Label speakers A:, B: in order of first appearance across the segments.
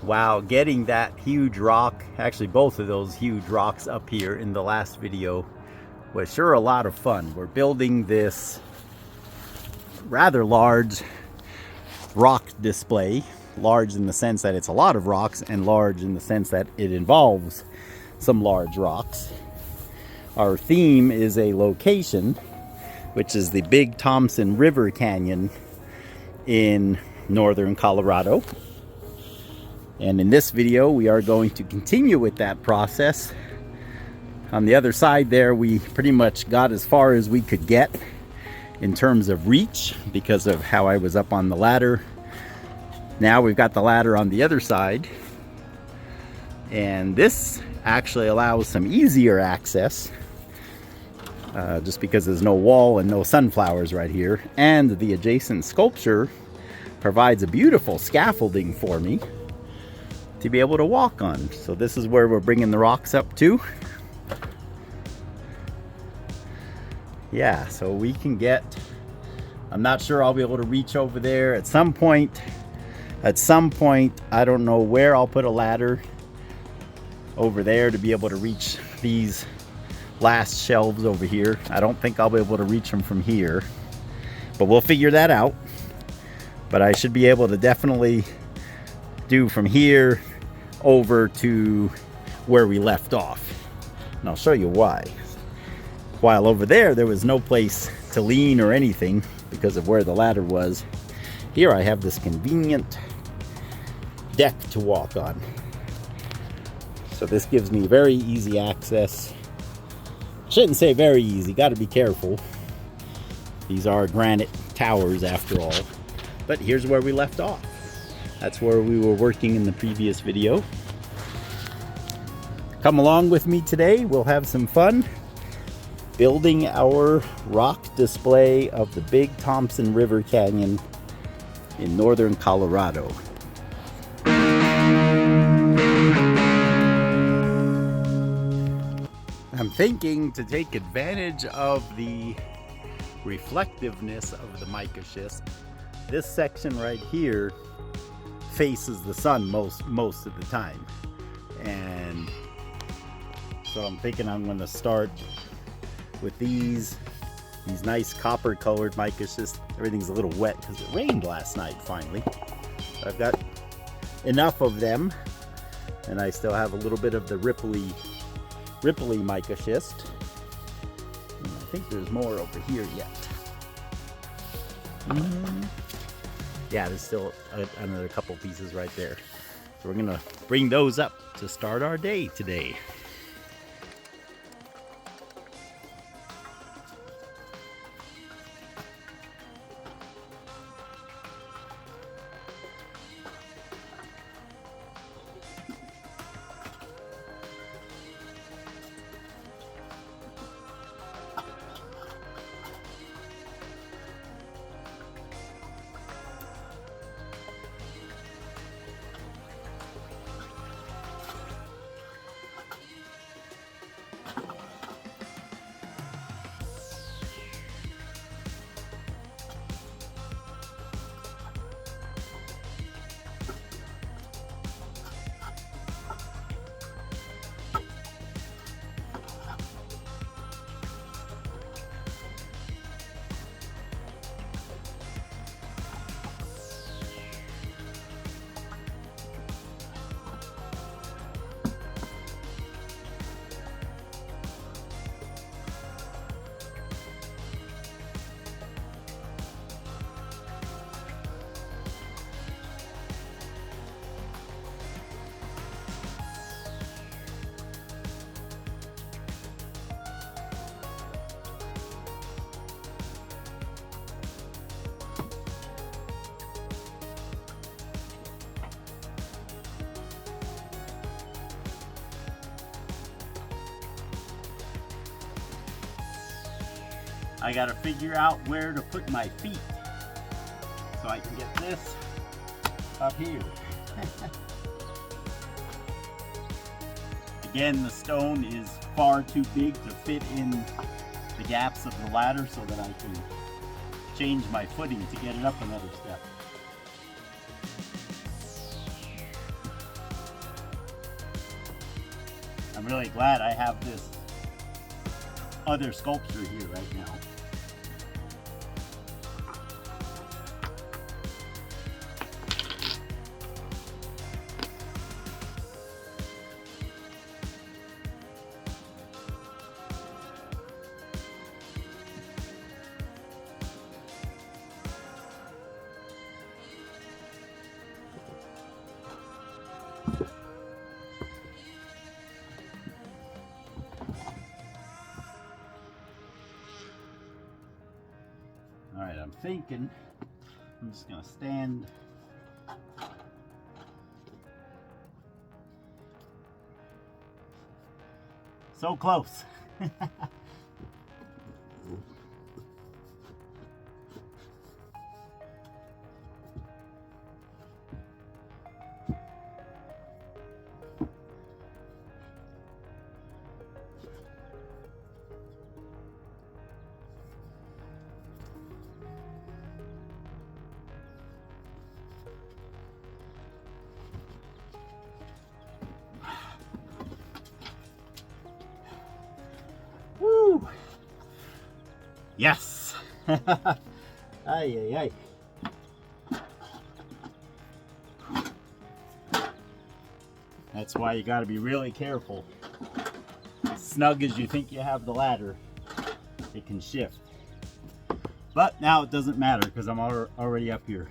A: Wow, getting that huge rock, actually both of those huge rocks up here in the last video was sure a lot of fun. We're building this rather large rock display. Large in the sense that it's a lot of rocks, and large in the sense that it involves some large rocks. Our theme is a location, which is the Big Thompson River Canyon in northern Colorado. And in this video, we are going to continue with that process. On the other side there, we pretty much got as far as we could get in terms of reach because of how I was up on the ladder. Now we've got the ladder on the other side, and this actually allows some easier access just because there's no wall and no sunflowers right here, and the adjacent sculpture provides a beautiful scaffolding for me to be able to walk on. So this is where we're bringing the rocks up to. Yeah, so we can get, I'm not sure I'll be able to reach over there at some point. I don't know where I'll put a ladder over there to be able to reach these last shelves over here. I don't think I'll be able to reach them from here, but we'll figure that out. But I should be able to definitely do from here over to where we left off. And I'll show you why. While over there was no place to lean or anything because of where the ladder was, here I have this convenient deck to walk on. So this gives me very easy access. Shouldn't say very easy, got to be careful. These are granite towers after all. But here's where we left off. That's where we were working in the previous video. Come along with me today, we'll have some fun building our rock display of the Big Thompson River Canyon in northern Colorado. I'm thinking to take advantage of the reflectiveness of the mica schist. This section right here faces the sun most of the time, and so I'm thinking I'm going to start with these nice copper colored mica schist. Everything's a little wet because it rained last night finally. So I've got enough of them, and I still have a little bit of the ripply mica schist. And I think there's more over here yet. Yeah, there's still another couple pieces right there. So we're gonna bring those up to start our day today. I gotta figure out where to put my feet so I can get this up here. Again, the stone is far too big to fit in the gaps of the ladder so that I can change my footing to get it up another step. I'm really glad I have this other sculpture here right now. All right, I'm thinking I'm just gonna stand so close. Woo! Yes! Ay, ay, ay. That's why you got to be really careful. As snug as you think you have the ladder, it can shift. But now it doesn't matter because I'm already up here.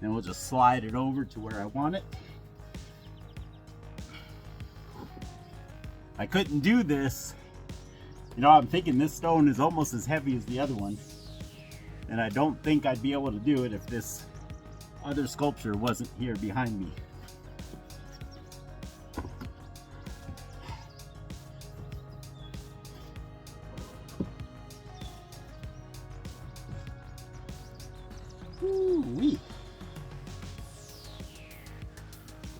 A: Then we'll just slide it over to where I want it. I couldn't do this. You know, I'm thinking this stone is almost as heavy as the other one. And I don't think I'd be able to do it if this other sculpture wasn't here behind me. Woo-wee.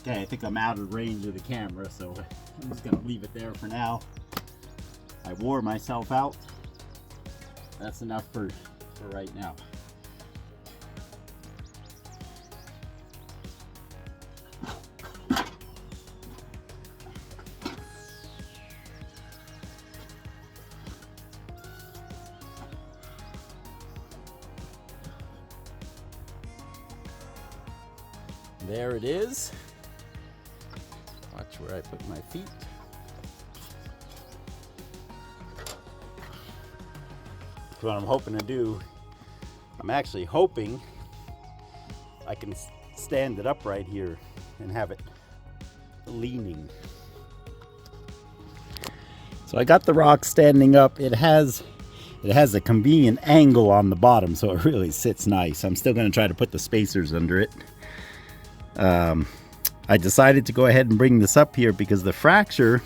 A: Okay, I think I'm out of range of the camera, so I'm just gonna leave it there for now. I wore myself out. That's enough for right now. There it is. Watch where I put my feet. What I'm hoping to do, I'm actually hoping I can stand it up right here and have it leaning. So I got the rock standing up. It has a convenient angle on the bottom, so it really sits nice. I'm still going to try to put the spacers under it. I decided to go ahead and bring this up here because the fracture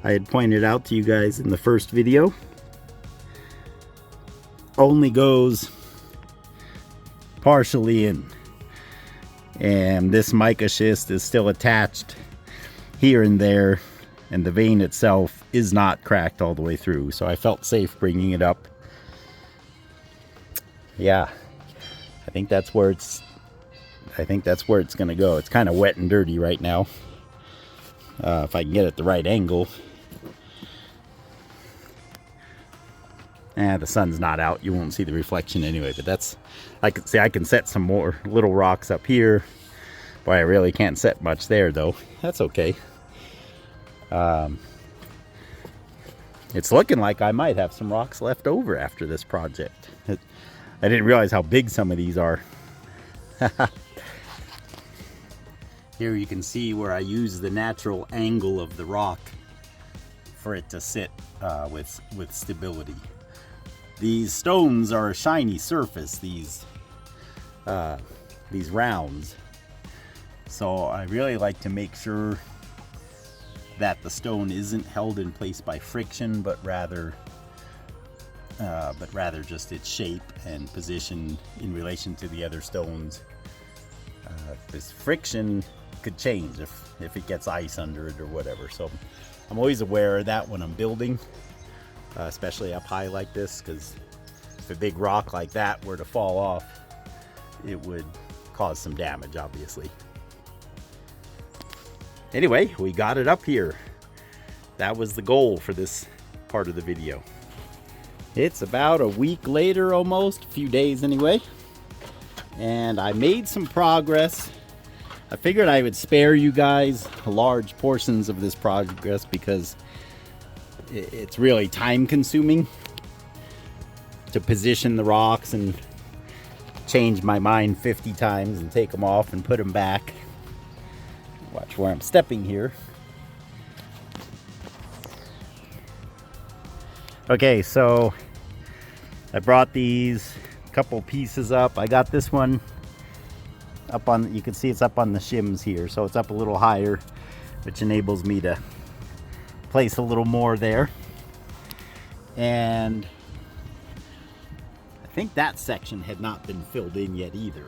A: I had pointed out to you guys in the first video only goes partially in, and this mica schist is still attached here and there, and the vein itself is not cracked all the way through, so I felt safe bringing it up. Yeah, I think that's where it's gonna go. It's kind of wet and dirty right now. If I can get it the right angle. The sun's not out, you won't see the reflection anyway, but that's, I can set some more little rocks up here. Boy, I really can't set much there though. That's okay. It's looking like I might have some rocks left over after this project. I didn't realize how big some of these are. Here you can see where I use the natural angle of the rock for it to sit with stability. These stones are a shiny surface, these rounds. So I really like to make sure that the stone isn't held in place by friction, but rather just its shape and position in relation to the other stones. This friction could change if it gets ice under it or whatever. So I'm always aware of that when I'm building. Especially up high like this, because if a big rock like that were to fall off, it would cause some damage, obviously. Anyway, we got it up here. That was the goal for this part of the video. It's about a week later almost, a few days anyway. And I made some progress. I figured I would spare you guys large portions of this progress because it's really time consuming to position the rocks and change my mind 50 times and take them off and put them back. Watch where I'm stepping here. Okay, so I brought these couple pieces up. I got this one up on, you can see it's up on the shims here, so it's up a little higher, which enables me to place a little more there. And I think that section had not been filled in yet either.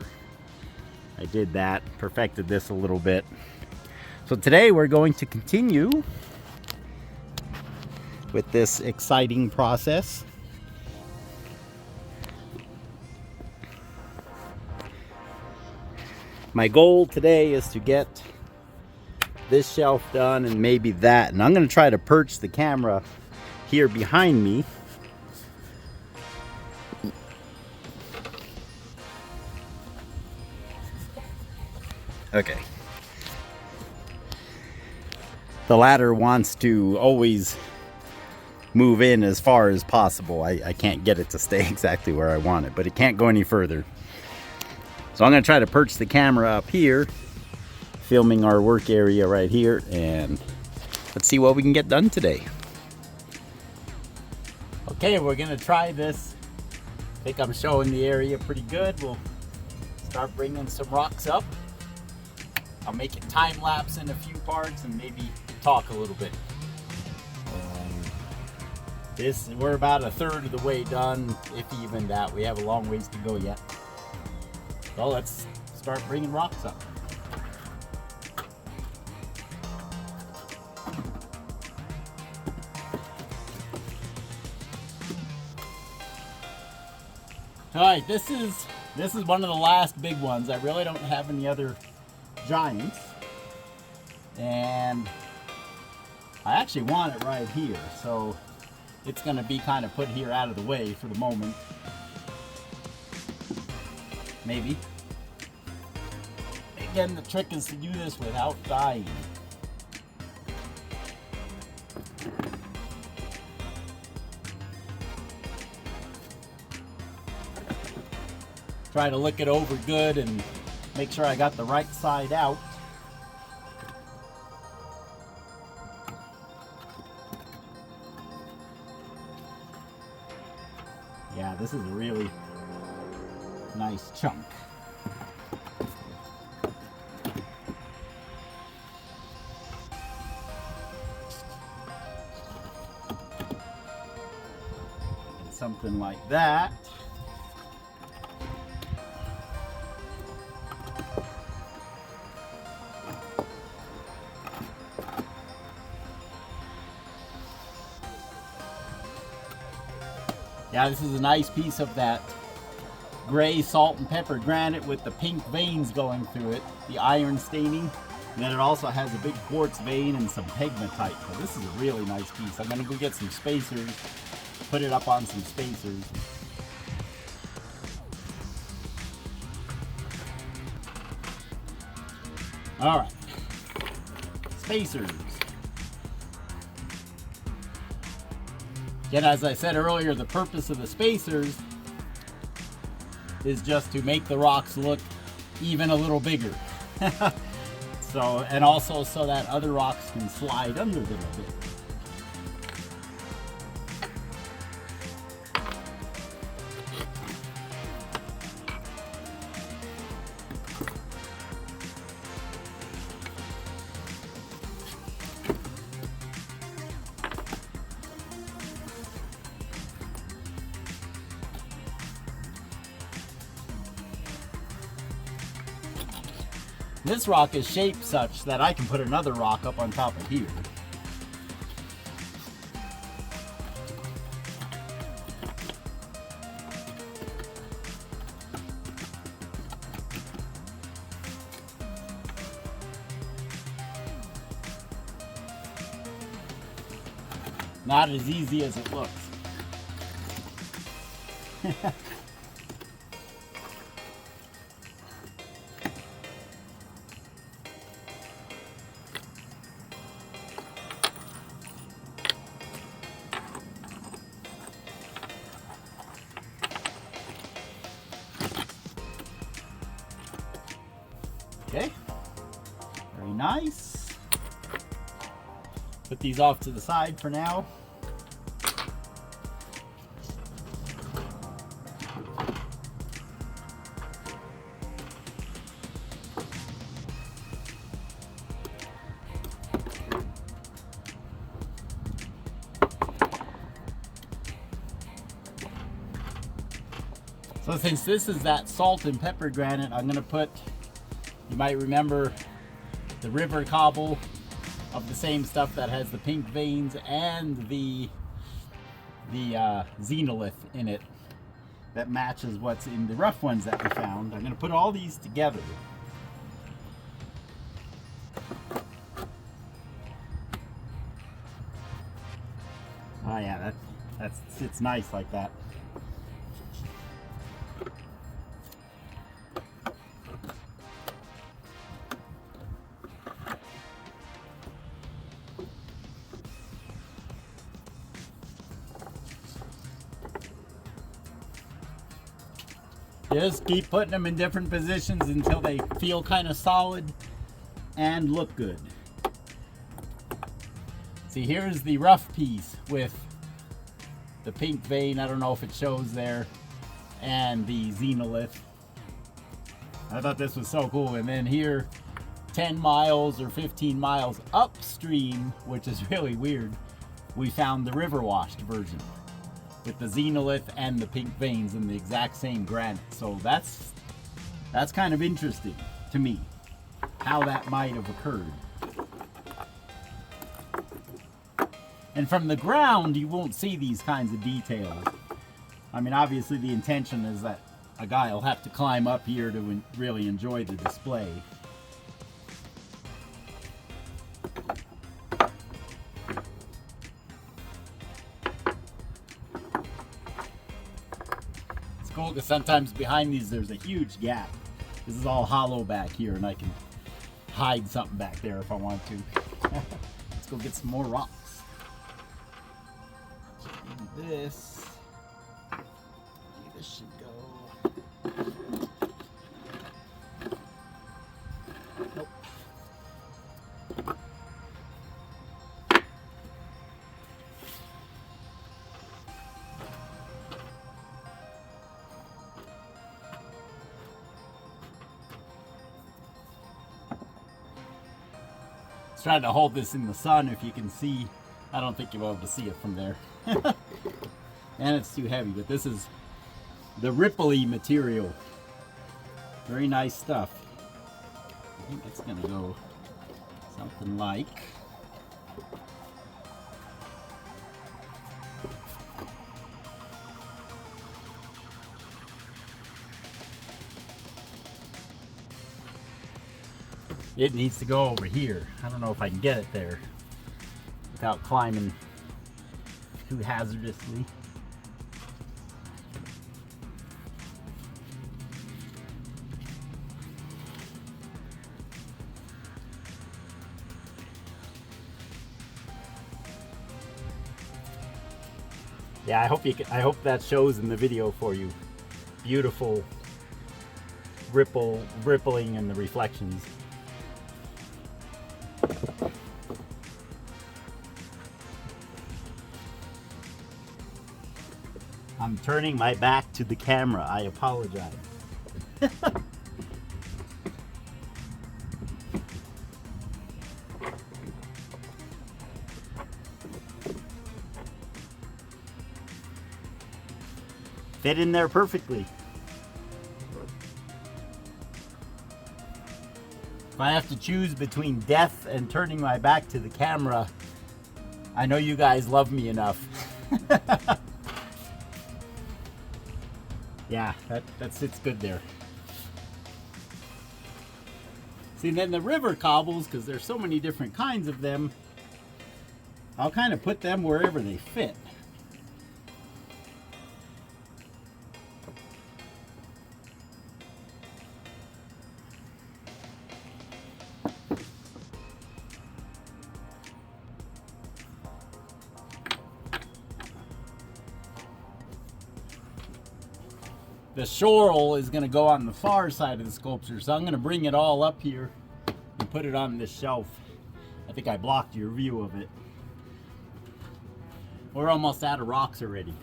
A: I did that, perfected this a little bit. So today we're going to continue with this exciting process. My goal today is to get this shelf done and maybe that. And I'm going to try to perch the camera here behind me. Okay. The ladder wants to always move in as far as possible. I can't get it to stay exactly where I want it, but it can't go any further. So I'm going to try to perch the camera up here, filming our work area right here, and let's see what we can get done today. Okay, we're going to try this. I think I'm showing the area pretty good. We'll start bringing some rocks up. I'll make it time lapse in a few parts and maybe talk a little bit. We're about a third of the way done, if even that. We have a long ways to go yet. So let's start bringing rocks up. All right, this is one of the last big ones. I really don't have any other giants, and I actually want it right here, so it's going to be kind of put here out of the way for the moment. Maybe. Again, the trick is to do this without dying. Try to look it over good and make sure I got the right side out. Yeah, this is a really nice chunk. And something like that. Yeah, this is a nice piece of that gray salt and pepper granite with the pink veins going through it, the iron staining. And then it also has a big quartz vein and some pegmatite. So this is a really nice piece. I'm going to go get some spacers, put it up on some spacers. All right, spacers. Again, as I said earlier, the purpose of the spacers is just to make the rocks look even a little bigger. So, and also so that other rocks can slide under them a bit. This rock is shaped such that I can put another rock up on top of here. Not as easy as it looks. Okay, very nice. Put these off to the side for now. So since this is that salt and pepper granite, I'm gonna put, you might remember, the river cobble of the same stuff that has the pink veins and the xenolith in it that matches what's in the rough ones that we found. I'm gonna put all these together. Oh yeah, that sits nice like that. Just keep putting them in different positions until they feel kind of solid and look good. See, here's the rough piece with the pink vein, I don't know if it shows there, and the xenolith. I thought this was so cool. And then here, 10 miles or 15 miles upstream, which is really weird, we found the river washed version with the xenolith and the pink veins in the exact same granite. So that's kind of interesting to me, how that might have occurred. And from the ground, you won't see these kinds of details. I mean, obviously the intention is that a guy will have to climb up here to really enjoy the display. It's cool because sometimes behind these there's a huge gap. This is all hollow back here, and I can hide something back there if I want to. Let's go get some more rocks. This should go. Nope. Let's try to hold this in the sun if you can see. I don't think you'll be able to see it from there. And it's too heavy, but this is the ripply material. Very nice stuff. I think it's gonna go something like it needs to go over here. I don't know if I can get it there without climbing too hazardously. Yeah, I hope that shows in the video for you. Beautiful rippling and the reflections. I'm turning my back to the camera. I apologize. Fit in there perfectly. If I have to choose between death and turning my back to the camera, I know you guys love me enough. Yeah, that sits good there. See, then the river cobbles, because there's so many different kinds of them, I'll kind of put them wherever they fit. The schorl is going to go on the far side of the sculpture, so I'm going to bring it all up here and put it on this shelf. I think I blocked your view of it. We're almost out of rocks already.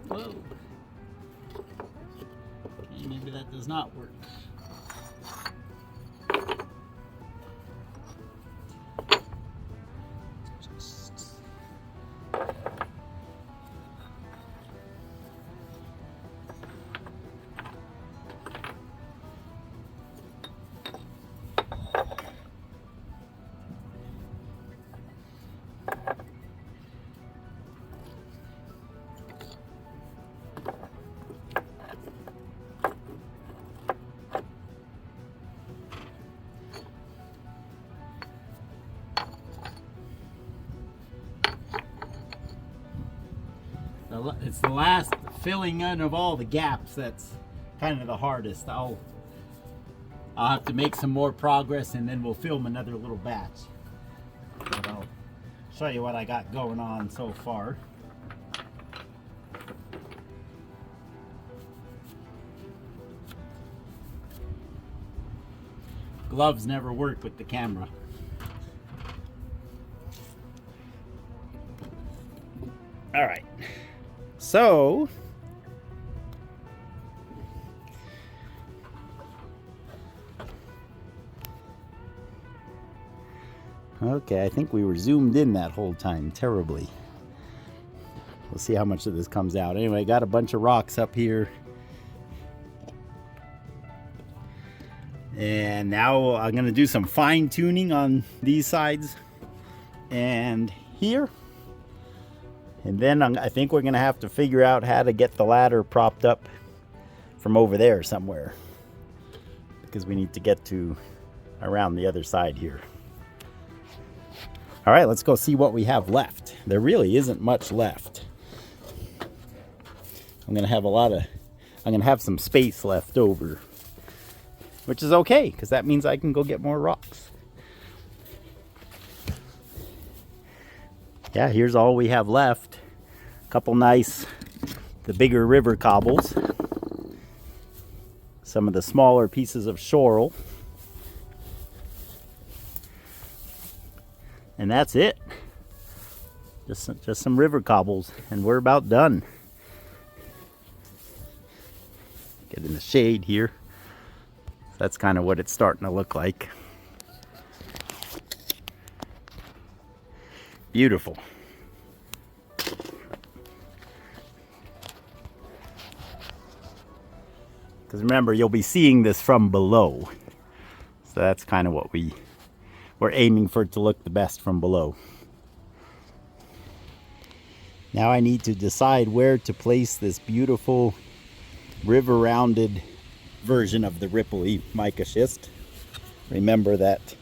A: Whoa. Okay, maybe that does not work. It's the last filling in of all the gaps that's kind of the hardest. I'll have to make some more progress and then we'll film another little batch. But I'll show you what I got going on so far. Gloves never work with the camera. All right. So, okay, I think we were zoomed in that whole time terribly. We'll see how much of this comes out. Anyway, got a bunch of rocks up here. And now I'm going to do some fine tuning on these sides and here. And then I think we're going to have to figure out how to get the ladder propped up from over there somewhere, because we need to get to around the other side here. All right, let's go see what we have left. There really isn't much left. I'm going to have some space left over, which is okay, because that means I can go get more rocks. Yeah, here's all we have left. A couple nice, the bigger river cobbles. Some of the smaller pieces of schorl. And that's it. Just some river cobbles, and we're about done. Get in the shade here. That's kind of what it's starting to look like. Beautiful. Because remember, you'll be seeing this from below. So that's kind of what we're aiming for, it to look the best from below. Now I need to decide where to place this beautiful river-rounded version of the ripply mica schist. Remember that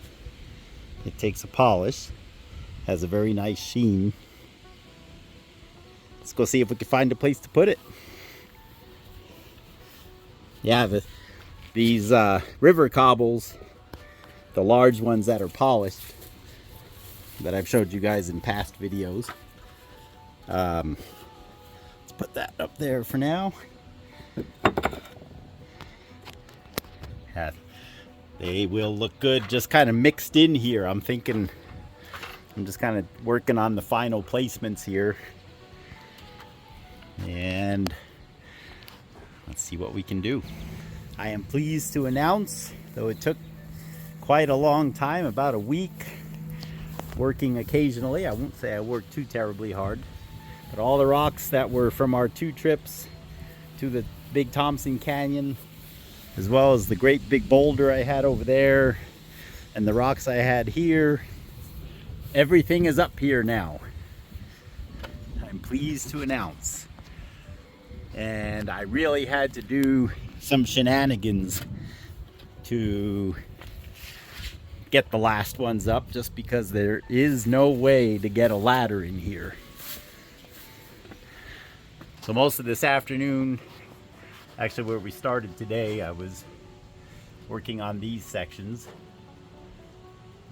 A: it takes a polish. Has a very nice sheen. Let's go see if we can find a place to put it. Yeah, these river cobbles, the large ones that are polished, that I've showed you guys in past videos, Let's put that up there for now. They will look good just kind of mixed in here. I'm thinking, I'm just kind of working on the final placements here. And let's see what we can do. I am pleased to announce, though it took quite a long time, about a week, working occasionally. I won't say I worked too terribly hard, but all the rocks that were from our 2 trips to the Big Thompson Canyon, as well as the great big boulder I had over there and the rocks I had here, everything is up here now. I'm pleased to announce. And I really had to do some shenanigans to get the last ones up, just because there is no way to get a ladder in here. So most of this afternoon, actually where we started today, I was working on these sections.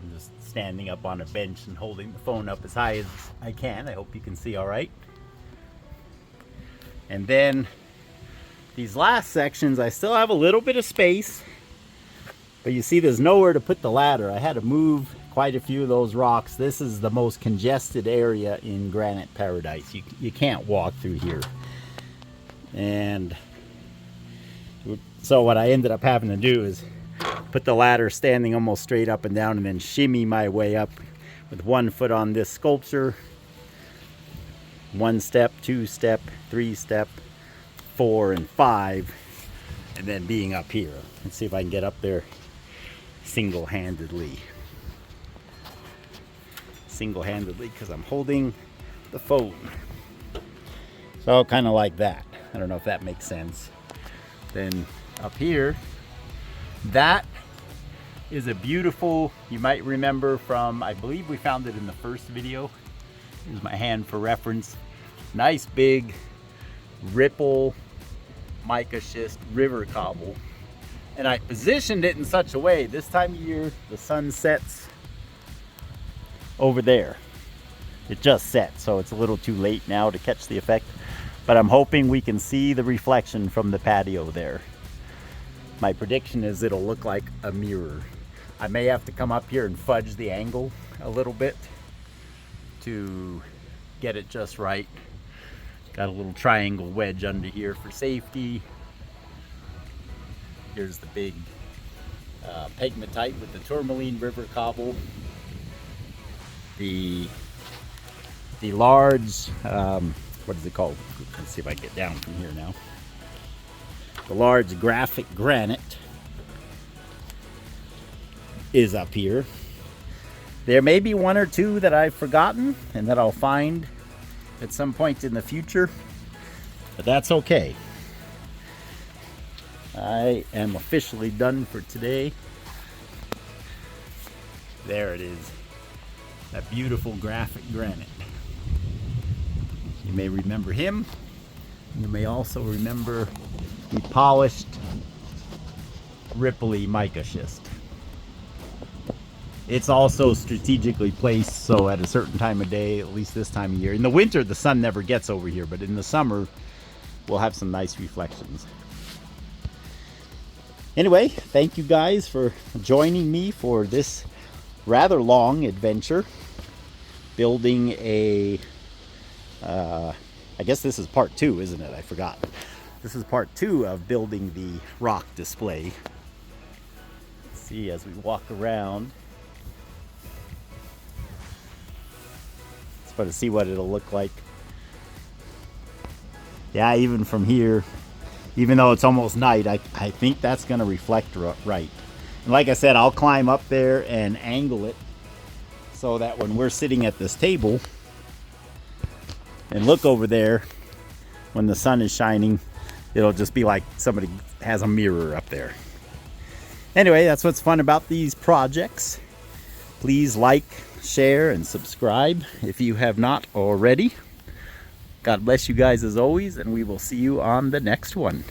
A: I'm just standing up on a bench and holding the phone up as high as I can. I hope you can see all right. And then these last sections, I still have a little bit of space, but you see there's nowhere to put the ladder. I had to move quite a few of those rocks. This is the most congested area in Granite Paradise. You can't walk through here. And so what I ended up having to do is put the ladder standing almost straight up and down, and then shimmy my way up with 1 foot on this sculpture, 1 step, 2 step, 3 step, 4 and 5, and then being up here. Let's see if I can get up there single-handedly. Single-handedly, because I'm holding the phone. So kind of like that. I don't know if that makes sense. Then up here, that is a beautiful, you might remember from, I believe we found it in the first video. Here's my hand for reference. Nice big ripple mica schist river cobble. And I positioned it in such a way, this time of year, the sun sets over there. It just set, so it's a little too late now to catch the effect. But I'm hoping we can see the reflection from the patio there. My prediction is it'll look like a mirror. I may have to come up here and fudge the angle a little bit to get it just right. Got a little triangle wedge under here for safety. Here's the big pegmatite with the tourmaline river cobble. The large, what is it called? Let's see if I can get down from here now. The large graphic granite is up here. There may be 1 or 2 that I've forgotten and that I'll find at some point in the future, but that's okay. I am officially done for today. There it is, that beautiful graphic granite. You may remember him. You may also remember the polished, ripply mica schist. It's also strategically placed so at a certain time of day, at least this time of year. In the winter, the sun never gets over here, but in the summer, we'll have some nice reflections. Anyway, thank you guys for joining me for this rather long adventure building a I guess this is part 2, isn't it? I forgot. This is part 2 of building the rock display. Let's see as we walk around. Let's try to see what it'll look like. Yeah, even from here, even though it's almost night, I think that's going to reflect right. And like I said, I'll climb up there and angle it so that when we're sitting at this table and look over there, when the sun is shining, it'll just be like somebody has a mirror up there. Anyway, that's what's fun about these projects. Please like, share, and subscribe if you have not already. God bless you guys as always, and we will see you on the next one.